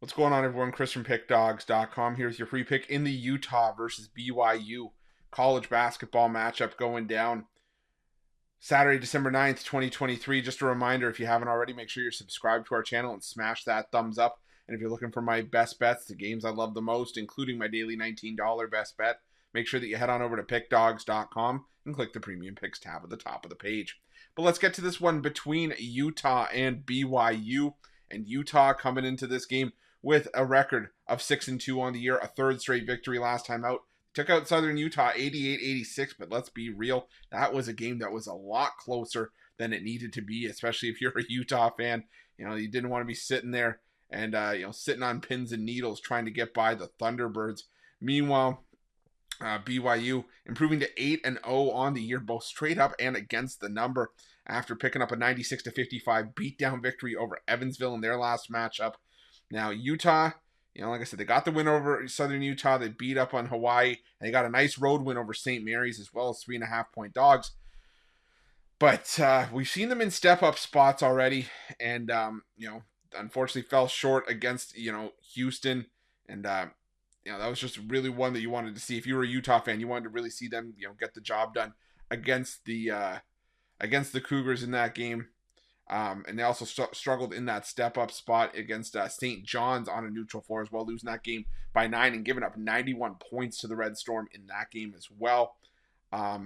What's going on, everyone? Chris from Pickdawgz.com. Here's your free pick in the Utah versus BYU college basketball matchup going down Saturday, December 9th, 2023. Just a reminder, if you haven't already, make sure you're subscribed to our channel and smash that thumbs up. And if you're looking for my best bets, the games I love the most, including my daily $19 best bet, make sure that you head on over to Pickdawgz.com and click the Premium Picks tab at the top of the page. But let's get to this one between Utah and BYU. And Utah coming into this game with a record of 6-2 on the year, a third straight victory last time out. Took out Southern Utah 88-86, but let's be real, that was a game that was a lot closer than it needed to be, especially if you're a Utah fan. You know, you didn't want to be sitting there and sitting on pins and needles trying to get by the Thunderbirds. Meanwhile, BYU improving to 8-0 on the year, both straight up and against the number, after picking up a 96-55 beatdown victory over Evansville in their last matchup. Now, Utah, like I said, they got the win over Southern Utah. They beat up on Hawaii. And they got a nice road win over St. Mary's, as well as 3.5-point dogs. But we've seen them in step-up spots already. And, unfortunately fell short against, Houston. And, that was just really one that you wanted to see. If you were a Utah fan, you wanted to really see them, get the job done against the Cougars in that game. And they also struggled in that step-up spot against St. John's on a neutral floor as well, losing that game by 9 and giving up 91 points to the Red Storm in that game as well. Now,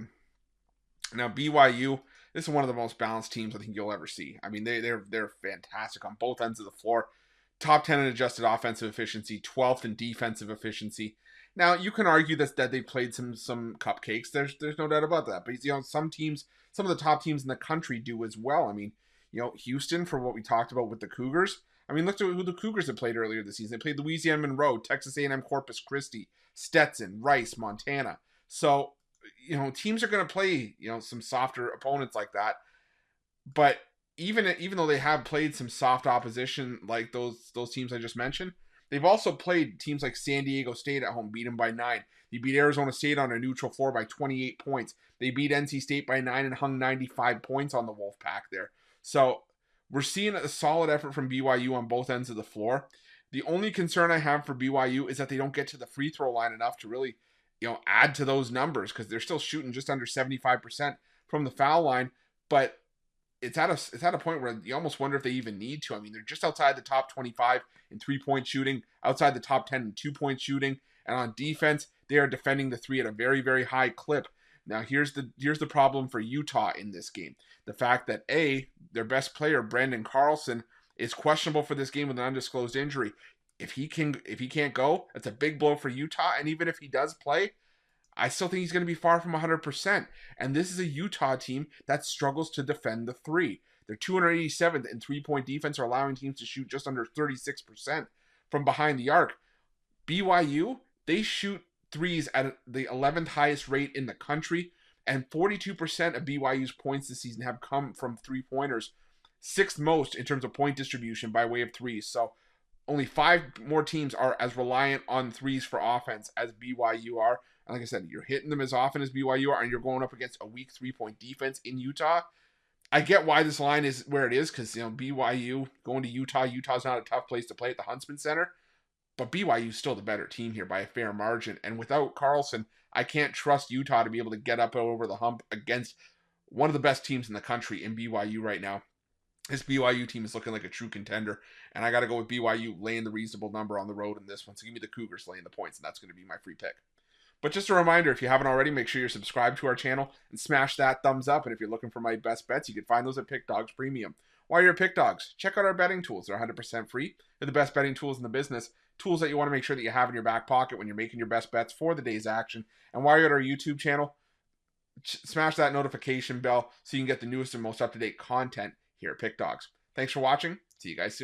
BYU, this is one of the most balanced teams I think you'll ever see. I mean, they're fantastic on both ends of the floor. Top 10 in adjusted offensive efficiency, 12th in defensive efficiency. Now, you can argue that they played some cupcakes. There's no doubt about that. But, some of the top teams in the country do as well. I mean, Houston, for what we talked about with the Cougars. I mean, look at who the Cougars have played earlier this season. They played Louisiana Monroe, Texas A&M Corpus Christi, Stetson, Rice, Montana. So, teams are going to play, some softer opponents like that. But even though they have played some soft opposition like those teams I just mentioned, they've also played teams like San Diego State at home, beat them by 9. They beat Arizona State on a neutral floor by 28 points. They beat NC State by 9 and hung 95 points on the Wolfpack there. So we're seeing a solid effort from BYU on both ends of the floor. The only concern I have for BYU is that they don't get to the free throw line enough to really, add to those numbers, because they're still shooting just under 75% from the foul line. But it's at a point where you almost wonder if they even need to. I mean, they're just outside the top 25 in 3-point shooting, outside the top 10 in 2-point shooting, and on defense, they are defending the 3 at a very, very high clip. Now, here's the problem for Utah in this game. The fact that, their best player, Brandon Carlson, is questionable for this game with an undisclosed injury. If he can't go, that's a big blow for Utah. And even if he does play, I still think he's going to be far from 100%. And this is a Utah team that struggles to defend the 3. They're 287th in 3-point defense, are allowing teams to shoot just under 36% from behind the arc. BYU, they shoot threes at the 11th highest rate in the country, and 42% of BYU's points this season have come from 3-pointers, 6th most in terms of point distribution by way of threes. So only 5 more teams are as reliant on threes for offense as BYU are. And like I said, you're hitting them as often as BYU are, and you're going up against a weak 3-point defense in Utah. I get why this line is where it is, because BYU going to Utah. Utah's not a tough place to play at the Huntsman Center. But BYU is still the better team here by a fair margin. And without Carlson, I can't trust Utah to be able to get up over the hump against one of the best teams in the country in BYU right now. This BYU team is looking like a true contender. And I got to go with BYU laying the reasonable number on the road in this one. So give me the Cougars laying the points, and that's going to be my free pick. But just a reminder, if you haven't already, make sure you're subscribed to our channel and smash that thumbs up. And if you're looking for my best bets, you can find those at Pick Dawgz Premium. While you're at Pick Dawgz, check out our betting tools. They're 100% free. They're the best betting tools in the business. Tools that you want to make sure that you have in your back pocket when you're making your best bets for the day's action. And while you're at our YouTube channel, smash that notification bell so you can get the newest and most up-to-date content here at Pick Dawgz. Thanks for watching. See you guys soon.